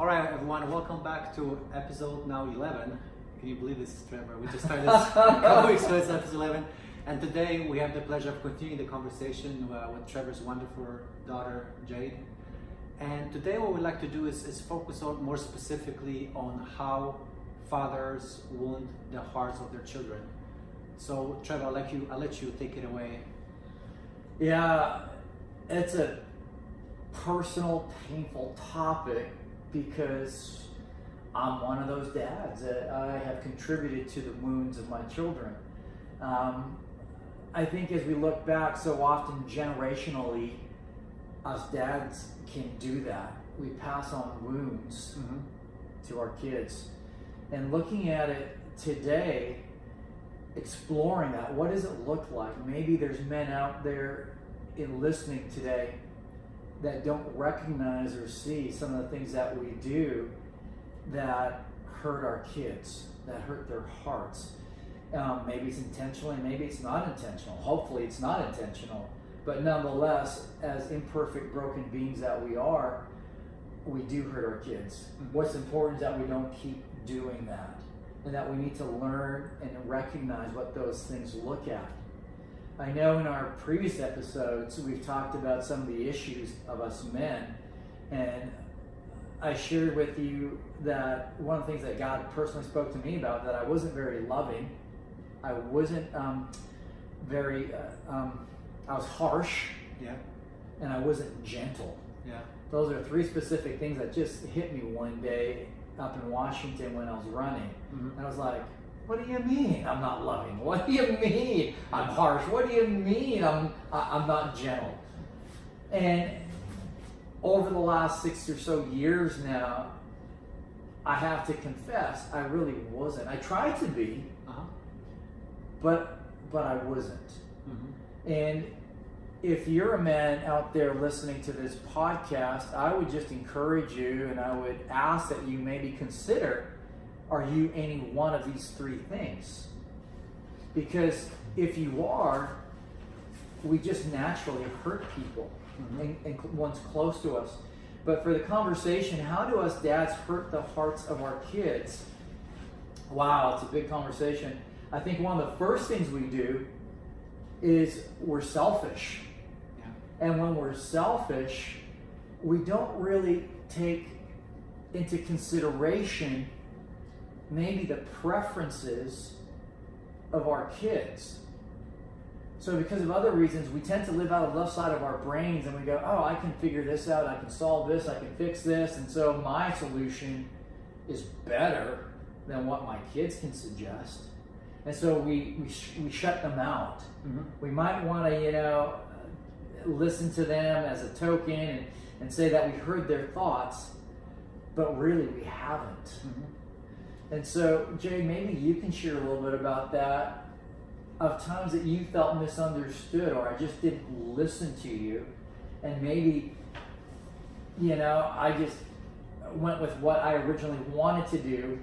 All right, everyone, welcome back to episode now 11. Can you believe this, Trevor? We just started this a couple weeks ago, it's episode 11. And today we have the pleasure of continuing the conversation with Trevor's wonderful daughter, Jade. And today what we'd like to do is focus on more specifically on how fathers wound the hearts of their children. So Trevor, I'll let you take it away. Yeah, it's a personal, painful topic because I'm one of those dads that I have contributed to the wounds of my children. I think as we look back so often generationally, us dads can do that. We pass on wounds to our kids. And looking at it today, exploring that, what does it look like? Maybe there's men out there in listening today that don't recognize or see some of the things that we do that hurt our kids, that hurt their hearts. Maybe it's intentional, and maybe it's not intentional. Hopefully it's not intentional. But nonetheless, as imperfect, broken beings that we are, we do hurt our kids. What's important is that we don't keep doing that, and that we need to learn and recognize what those things look at. I know in our previous episodes, we've talked about some of the issues of us men, and I shared with you that one of the things that God personally spoke to me about, that I wasn't very loving, I wasn't I was harsh, and I wasn't gentle. Those are three specific things that just hit me one day up in Washington when I was running. And I was like, what do you mean I'm not loving? What do you mean I'm harsh? What do you mean I'm not gentle? And over the last 6 or so years now, I have to confess, I really wasn't. I tried to be, but I wasn't. And if you're a man out there listening to this podcast, I would just encourage you, and I would ask that you maybe consider, are you any one of these three things? Because if you are, we just naturally hurt people and ones close to us. But for the conversation, how do us dads hurt the hearts of our kids? Wow, it's a big conversation. I think one of the first things we do is we're selfish. And when we're selfish, we don't really take into consideration maybe the preferences of our kids. So because of other reasons, we tend to live out of the left side of our brains, and we go, oh, I can figure this out, I can solve this, I can fix this, and so my solution is better than what my kids can suggest. And so we shut them out. We might want to, listen to them as a token and say that we heard their thoughts, but really we haven't. And so, Jay, maybe you can share a little bit about that, of times that you felt misunderstood, or I just didn't listen to you, and maybe, I just went with what I originally wanted to do,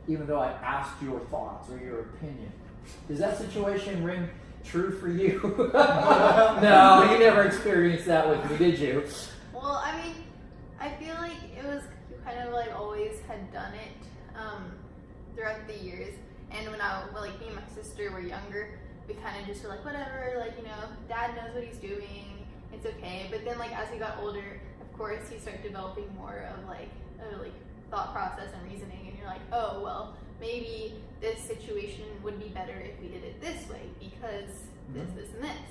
even though I asked your thoughts or your opinion. Does that situation ring true for you? No, you never experienced that with me, did you? Well, I mean, I feel like it was kind of like always had done it throughout the years. And when me and my sister were younger, we kind of just were like, whatever, dad knows what he's doing, it's okay. But then as we got older, of course, you start developing more of a thought process and reasoning, and you're like, oh, well, maybe this situation would be better if we did it this way because this, and this.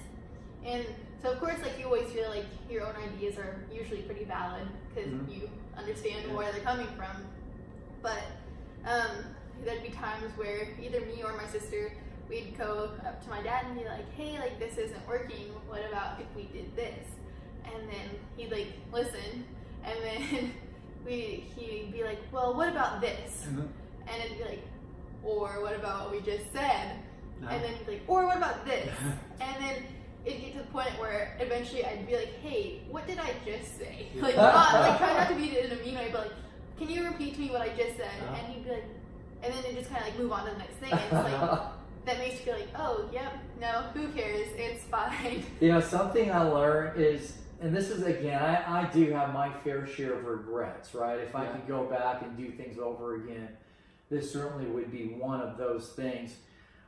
And so, of course, you always feel like your own ideas are usually pretty valid because you understand where they're coming from. But there'd be times where either me or my sister, we'd go up to my dad and be like, hey, this isn't working. What about if we did this? And then he'd listen, and then he'd be like, well, what about this? And it'd be like, or what about what we just said? And then he'd be like, or what about this? And then it'd get to the point where eventually I'd be like, hey, what did I just say? Try not to be in a mean way, but can you repeat to me what I just said? And he'd be like, and then it just kind of move on to the next thing. And it's that makes you feel like, oh, yep, no, who cares? It's fine. Something I learned is and this is, again, I do have my fair share of regrets, right? If I could go back and do things over again, this certainly would be one of those things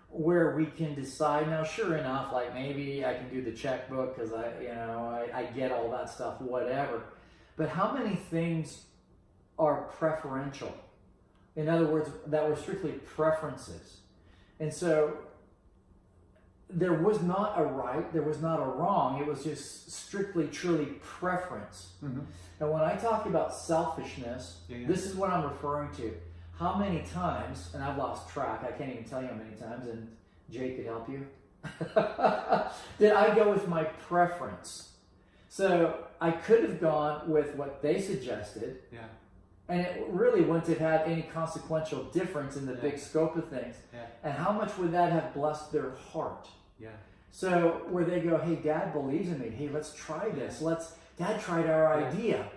where we can decide. Now, sure enough, like maybe I can do the checkbook because I get all that stuff, whatever. But how many things are preferential? In other words, that were strictly preferences. And so there was not a right, there was not a wrong. It was just strictly, truly preference. Mm-hmm. And when I talk about selfishness, this is what I'm referring to. How many times, and I've lost track, I can't even tell you how many times, and Jay could help you, did I go with my preference? So I could have gone with what they suggested, and it really wouldn't have had any consequential difference in the big scope of things. And how much would that have blessed their heart? So where they go, hey, Dad believes in me. Hey, let's try this. Dad tried our idea.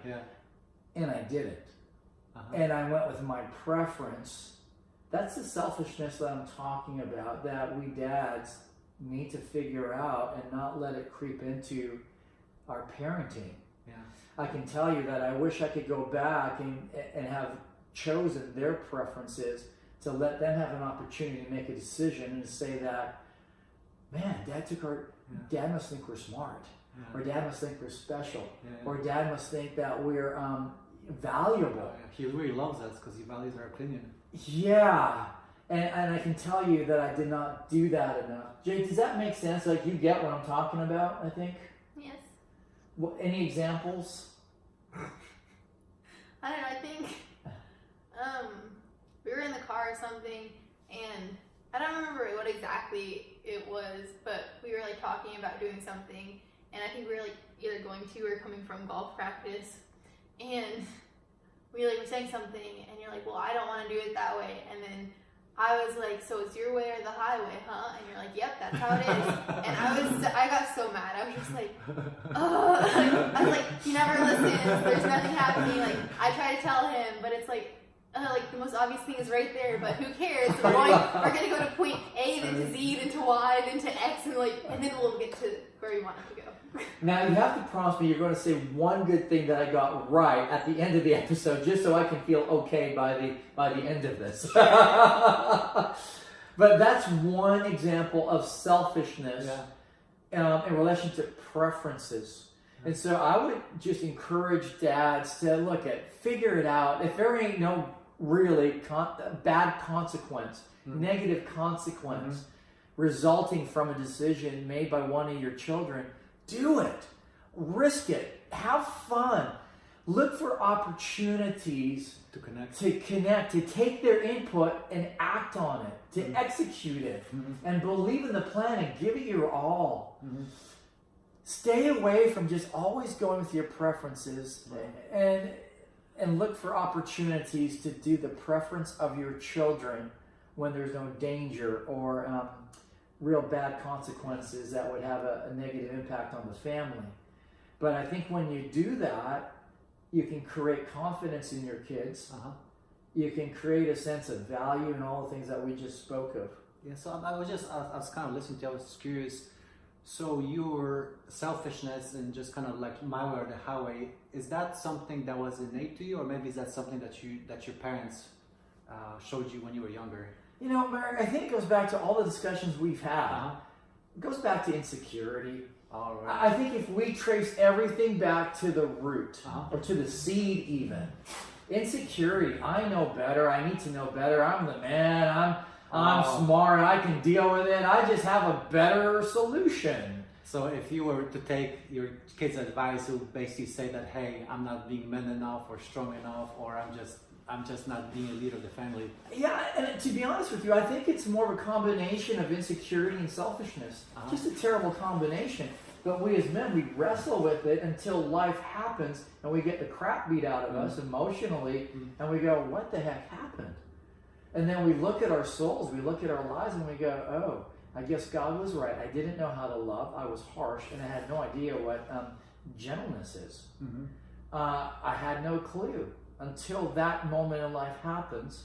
And I did it. And I went with my preference. That's the selfishness that I'm talking about, that we dads need to figure out and not let it creep into our parenting. I can tell you that I wish I could go back and have chosen their preferences to let them have an opportunity to make a decision and to say that, man, Dad must think we're smart, or Dad must think we're special, or Dad must think that we're valuable. He really loves us because he values our opinion. And I can tell you that I did not do that enough. Jade, does that make sense? Like, you get what I'm talking about, I think? Yes. Well, any examples? I don't know, I think we were in the car or something, and I don't remember what exactly it was, but we were like talking about doing something, and I think we were like either going to or coming from golf practice, and we were saying something, and you're like, well, I don't want to do it that way, and then I was like, so it's your way or the highway, huh? And you're like, yep, that's how it is. And I got so mad. I was just like, oh. I was like, he never listens. There's nothing happening. Like, I try to tell him, but it's like the most obvious thing is right there, but who cares? We're gonna go to point A, then to Z, then to Y, then to X, and then we'll get to where we want it to go. Now, you have to promise me you're going to say one good thing that I got right at the end of the episode, just so I can feel okay by the end of this. But that's one example of selfishness in relation to preferences. And so I would just encourage dads to figure it out. If there ain't no really bad consequence, negative consequence resulting from a decision made by one of your children, do it. Risk it. Have fun. Look for opportunities to connect, to take their input and act on it, to execute it, and believe in the plan and give it your all. Stay away from just always going with your preferences, and look for opportunities to do the preference of your children when there's no danger or real bad consequences that would have a negative impact on the family. But I think when you do that, you can create confidence in your kids. You can create a sense of value in all the things that we just spoke of. Yeah, so I was kind of listening to you. I was curious. So your selfishness and just kind of like my way or the highway, is that something that was innate to you, or maybe is that something that your parents showed you when you were younger? You know, Mark, I think it goes back to all the discussions we've had. It goes back to insecurity. All right. I think if we trace everything back to the root, or to the seed even, insecurity, I know better, I need to know better, I'm the man, I'm smart, I can deal with it, I just have a better solution. So if you were to take your kids' advice, who basically say that, hey, I'm not being man enough or strong enough, or I'm just not being a leader of the family. Yeah, and to be honest with you, I think it's more of a combination of insecurity and selfishness. Just a terrible combination. But we as men, we wrestle with it until life happens and we get the crap beat out of us emotionally, and we go, what the heck happened? And then we look at our souls, we look at our lives, and we go, oh, I guess God was right. I didn't know how to love. I was harsh, and I had no idea what gentleness is. I had no clue until that moment in life happens.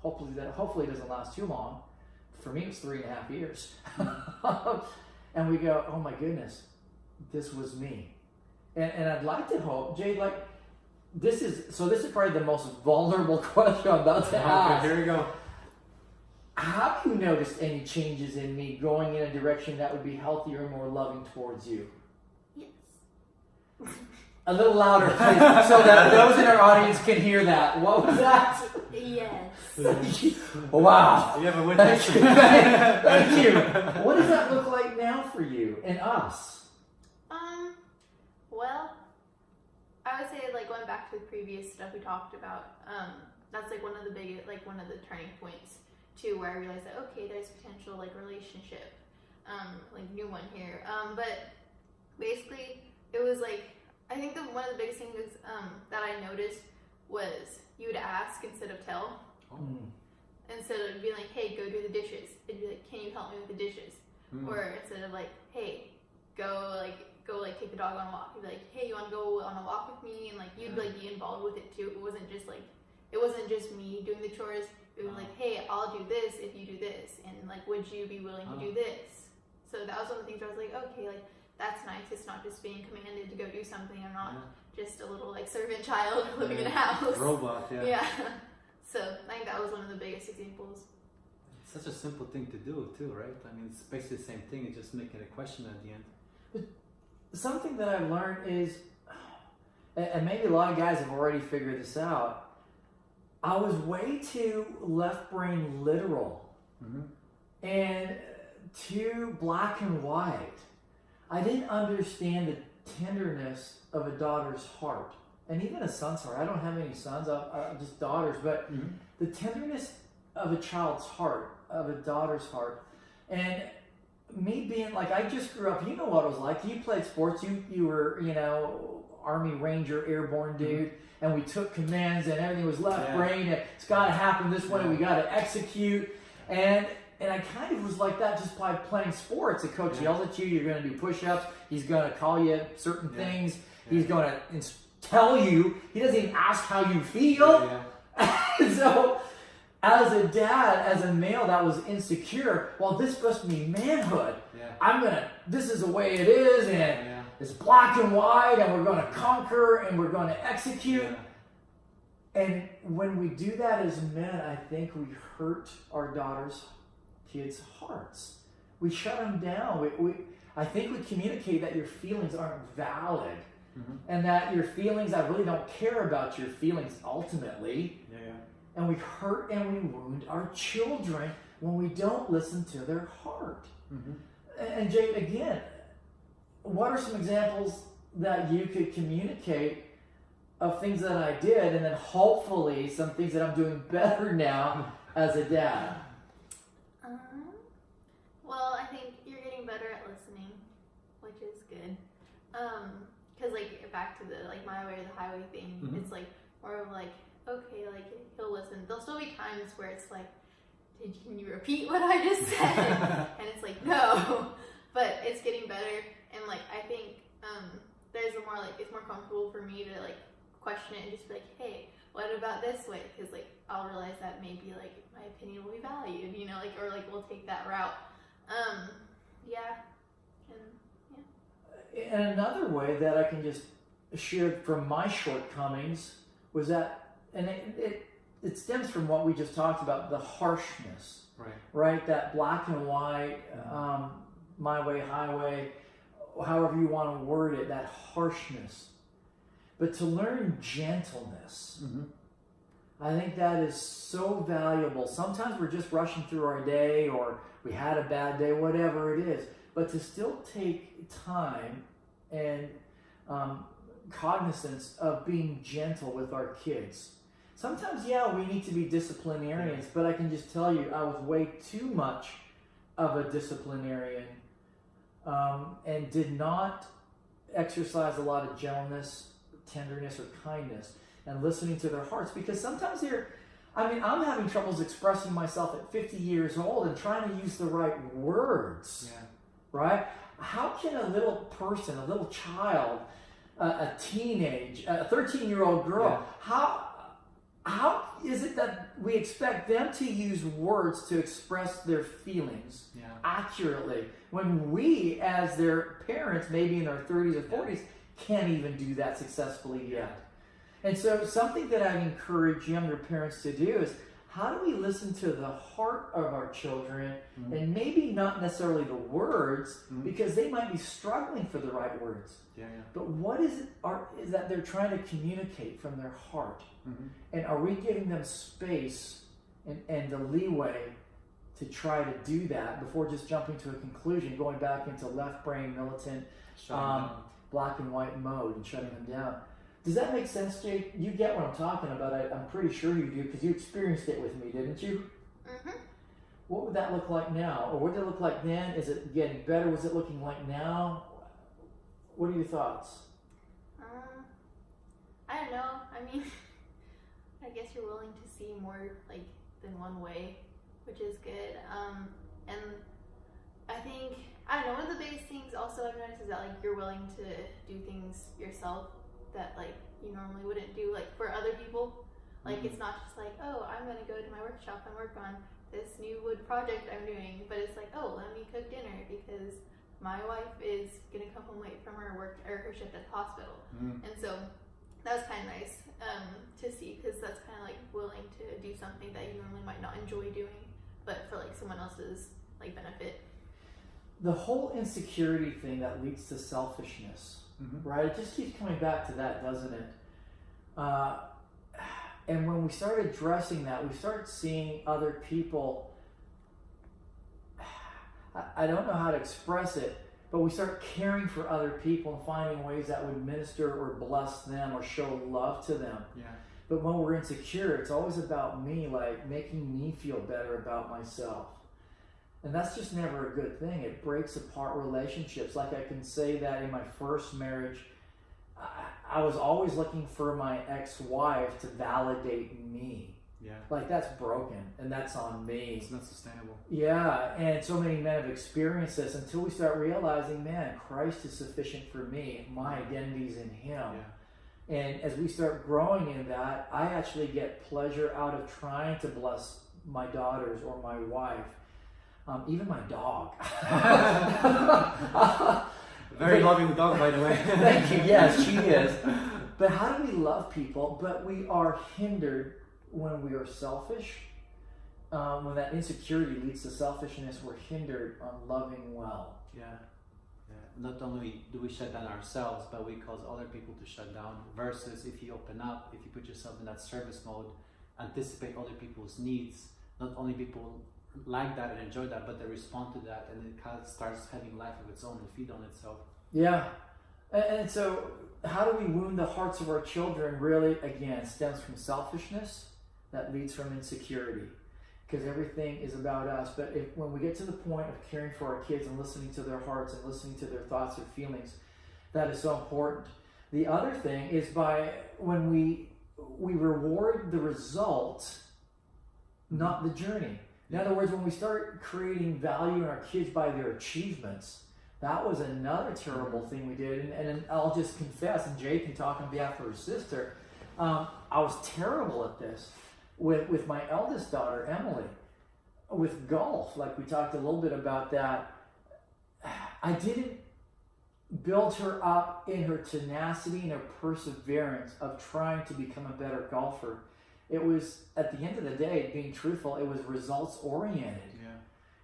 Hopefully it doesn't last too long. For me, it was 3.5 years. And we go, oh my goodness, this was me. and I'd like to hope, Jade, like, this is probably the most vulnerable question I'm about to ask. Here we go. Have you noticed any changes in me going in a direction that would be healthier and more loving towards you? Yes. A little louder, please, so that those in our audience can hear that. What was that? Yes. Wow. You have a witness. Thank you. Thank you. What does that look like now for you and us? Well, I would say, like, going back to the previous stuff we talked about, that's like one of the turning points to where I realized that, okay, there's potential, like, relationship, like, new one here. But basically, it was like, I think one of the biggest things that I noticed was you would ask instead of tell. Oh. Instead of being like, hey, go do the dishes, it'd be like, can you help me with the dishes? Or instead of like, hey, go take the dog on a walk, you'd be like, hey, you want to go on a walk with me? And like, you'd like be involved with it too. It wasn't just me doing the chores. It was like, hey, I'll do this if you do this, and like, would you be willing to do this? So that was one of the things where I was like, okay, like, that's nice. It's not just being commanded to go do something. I'm not just a little like servant child living in a house. Robot, Yeah. So I think that was one of the biggest examples. It's such a simple thing to do too, right? I mean, it's basically the same thing. It's just making a question at the end. But something that I've learned is, and maybe a lot of guys have already figured this out, I was way too left brain literal and too black and white. I didn't understand the tenderness of a daughter's heart, and even a son's heart. I don't have any sons, I'm just daughters, but the tenderness of a child's heart, of a daughter's heart, and me being like, I just grew up, you know what it was like. You played sports, you were, Army Ranger, airborne dude, and we took commands, and everything was left brain, and it's got to happen this way, we got to execute, and I kind of was like that just by playing sports. The coach yells at you, you're going to do push-ups, he's going to call you certain things, he's going to tell you, he doesn't even ask how you feel. So, as a dad, as a male that was insecure, well, this must be manhood. This is the way it is, and it's black and white, and we're going to conquer, and we're going to execute. And when we do that as men, I think we hurt our kids' hearts. We shut them down. I think we communicate that your feelings aren't valid, and that your feelings, I really don't care about your feelings ultimately. And we hurt and we wound our children when we don't listen to their heart. And Jade, again, what are some examples that you could communicate of things that I did, and then hopefully some things that I'm doing better now as a dad? Well, I think you're getting better at listening, which is good. Because like, back to the like my way or the highway thing, it's like more of like, okay, like, he'll listen. There'll still be times where it's like, can you repeat what I just said? And it's like, no. But it's getting better. And like, I think there's a more like, it's more comfortable for me to like question it and just be like, hey, what about this way? Because like, I'll realize that maybe like my opinion will be valued, like, or like we'll take that route. And another way that I can just share from my shortcomings was that, and it stems from what we just talked about, the harshness, right? That black and white, my way, highway, however you want to word it, that harshness. But to learn gentleness, I think that is so valuable. Sometimes we're just rushing through our day, or we had a bad day, whatever it is. But to still take time and cognizance of being gentle with our kids. Sometimes, we need to be disciplinarians, but I can just tell you, I was way too much of a disciplinarian and did not exercise a lot of gentleness, tenderness, or kindness, and listening to their hearts, because sometimes I'm having troubles expressing myself at 50 years old and trying to use the right words, right? How can a little person, a little child, a 13-year-old girl, how is it that we expect them to use words to express their feelings accurately when we, as their parents, maybe in our 30s or 40s, can't even do that successfully yet. And so something that I encourage younger parents to do is, how do we listen to the heart of our children, and maybe not necessarily the words, because they might be struggling for the right words. But what is that they're trying to communicate from their heart? And are we giving them space and the leeway to try to do that before just jumping to a conclusion, going back into left brain militant, black and white mode and shutting them down? Does that make sense, Jade? You get what I'm talking about. I'm pretty sure you do, because you experienced it with me, didn't you? What would that look like now? Or what did it look like then? Is it getting better? Was it looking like now? What are your thoughts? I don't know. I mean, I guess you're willing to see more like than one way, which is good. And I think, I don't know, one of the biggest things also I've noticed is that like you're willing to do things yourself that like you normally wouldn't do, like for other people. Like it's not just like, oh, I'm gonna go to my workshop and work on this new wood project I'm doing, but it's like, oh, let me cook dinner because my wife is gonna come home late from her work or her shift at the hospital. And so that was kind of nice to see, because that's kind of like willing to do something that you normally might not enjoy doing, but for like someone else's like benefit. The whole insecurity thing that leads to selfishness, right? It just keeps coming back to that, doesn't it? And when we start addressing that, we start seeing other people, I don't know how to express it, but we start caring for other people and finding ways that would minister or bless them or show love to them. But when we're insecure, it's always about me, like making me feel better about myself. And that's just never a good thing. It breaks apart relationships. Like I can say that in my first marriage, I was always looking for my ex-wife to validate me. Like that's broken, and that's on me. It's not sustainable. And so many men have experienced this until we start realizing, man, Christ is sufficient for me. My identity's in Him. And as we start growing in that, I actually get pleasure out of trying to bless my daughters or my wife. Even my dog. Very loving dog, by the way. Thank you. Yes, she is. But how do we love people? But we are hindered when we are selfish. When that insecurity leads to selfishness, we're hindered on loving well. Not only do we shut down ourselves, but we cause other people to shut down. Versus if you open up, if you put yourself in that service mode, anticipate other people's needs. Not only people like that and enjoy that, but they respond to that, and it kind of starts having life of its own and feed on itself. And so how do we wound the hearts of our children? Really, again, stems from selfishness that leads from insecurity, because everything is about us. But when we get to the point of caring for our kids and listening to their hearts and listening to their thoughts or feelings, that is so important. The other thing is when we reward the result, not the journey. In other words, when we start creating value in our kids by their achievements, that was another terrible thing we did. And I'll just confess, and Jade can talk on behalf of her sister, I was terrible at this with my eldest daughter, Emily, with golf. Like we talked a little bit about that. I didn't build her up in her tenacity and her perseverance of trying to become a better golfer. It was, at the end of the day, being truthful, it was results oriented.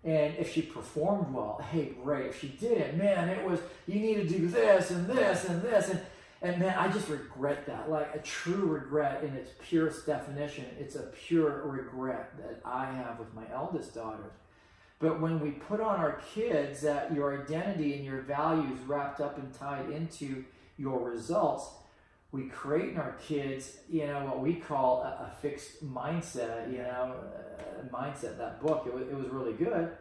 And if she performed well, hey, great. If she didn't, man, it was, you need to do this and this and this. And man, I just regret that. Like a true regret in its purest definition. It's a pure regret that I have with my eldest daughter. But when we put on our kids that your identity and your values wrapped up and tied into your results, we create in our kids, what we call a fixed mindset, mindset. That book, it was really good,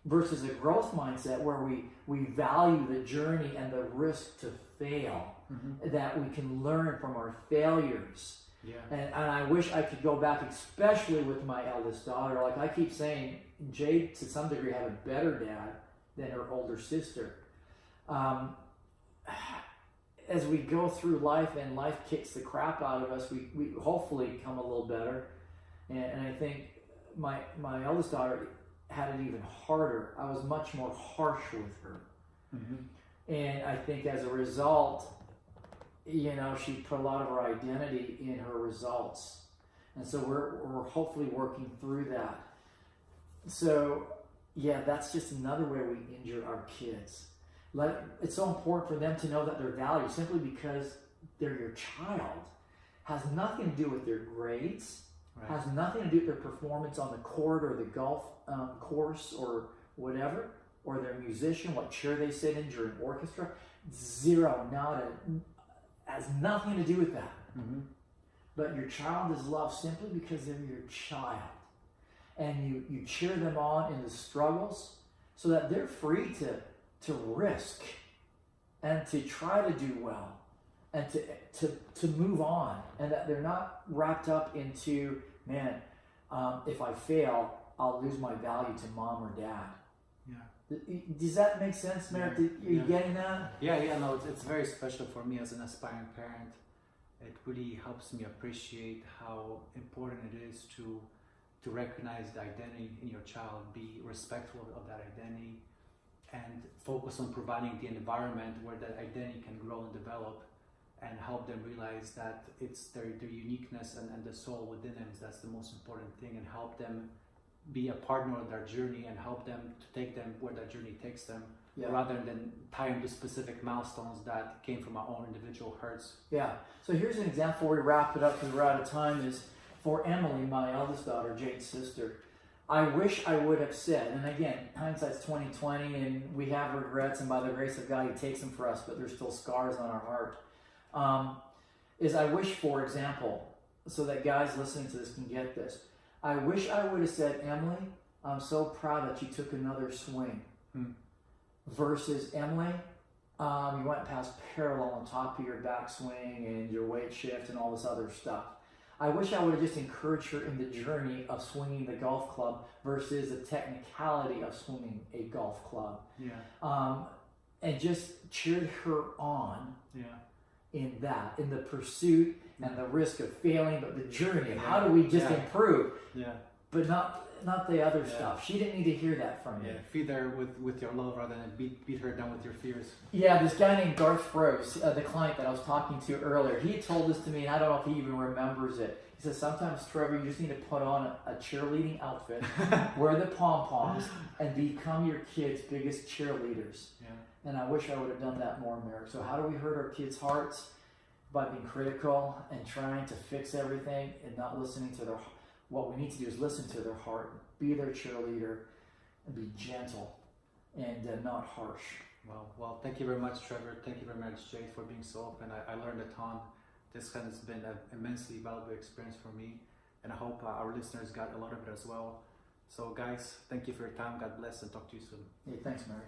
versus a growth mindset where we value the journey and the risk to fail, that we can learn from our failures. And I wish I could go back, especially with my eldest daughter. Like I keep saying, Jade, to some degree, had a better dad than her older sister. As we go through life and life kicks the crap out of us, we hopefully come a little better. And I think my eldest daughter had it even harder. I was much more harsh with her. And I think as a result, she put a lot of her identity in her results. And so we're hopefully working through that. So, yeah, that's just another way we injure our kids. It's so important for them to know that they're valued simply because they're your child. Has nothing to do with their grades, right. Has nothing to do with their performance on the court or the golf course or whatever, or their musician, what chair they sit in during orchestra. Zero, has nothing to do with that. Mm-hmm. But your child is loved simply because they're your child. And you cheer them on in the struggles so that they're free to risk and to try to do well and to move on, and that they're not wrapped up into, if I fail, I'll lose my value to mom or dad. Yeah. Does that make sense, Merrick? Are you getting that? Yeah, no, it's very special for me as an aspiring parent. It really helps me appreciate how important it is to recognize the identity in your child, be respectful of that identity, and focus on providing the environment where that identity can grow and develop, and help them realize that it's their uniqueness and the soul within them, that's the most important thing, and help them be a partner of their journey and help them to take them where that journey takes them, rather than tie them to specific milestones that came from our own individual hurts. Yeah. So here's an example where we wrap it up because we're out of time. Is for Emily, my eldest daughter, Jade's sister. I wish I would have said, and again, hindsight's 20/20, and we have regrets, and by the grace of God, He takes them for us, but there's still scars on our heart. I wish, for example, so that guys listening to this can get this, I wish I would have said, Emily, I'm so proud that you took another swing. Versus, Emily, you went past parallel on top of your backswing and your weight shift and all this other stuff. I wish I would have just encouraged her in the journey of swinging the golf club versus the technicality of swinging a golf club. Yeah. And just cheered her on. Yeah. In the pursuit and the risk of failing, but the journey. How do we just improve? Yeah. But not the other stuff. She didn't need to hear that from me. Feed her with your love rather than beat her down with your fears. Yeah, this guy named Garth Froese, the client that I was talking to earlier, he told this to me, and I don't know if he even remembers it. He says, sometimes, Trevor, you just need to put on a cheerleading outfit, wear the pom-poms, and become your kids' biggest cheerleaders. Yeah. And I wish I would have done that more, Merrick. So how do we hurt our kids' hearts? By being critical and trying to fix everything and not listening to their. What we need to do is listen to their heart, be their cheerleader, and be gentle and not harsh. Well, thank you very much, Trevor. Thank you very much, Jade, for being so open. I learned a ton. This has been an immensely valuable experience for me, and I hope our listeners got a lot of it as well. So, guys, thank you for your time. God bless, and talk to you soon. Hey, thanks, Merrick.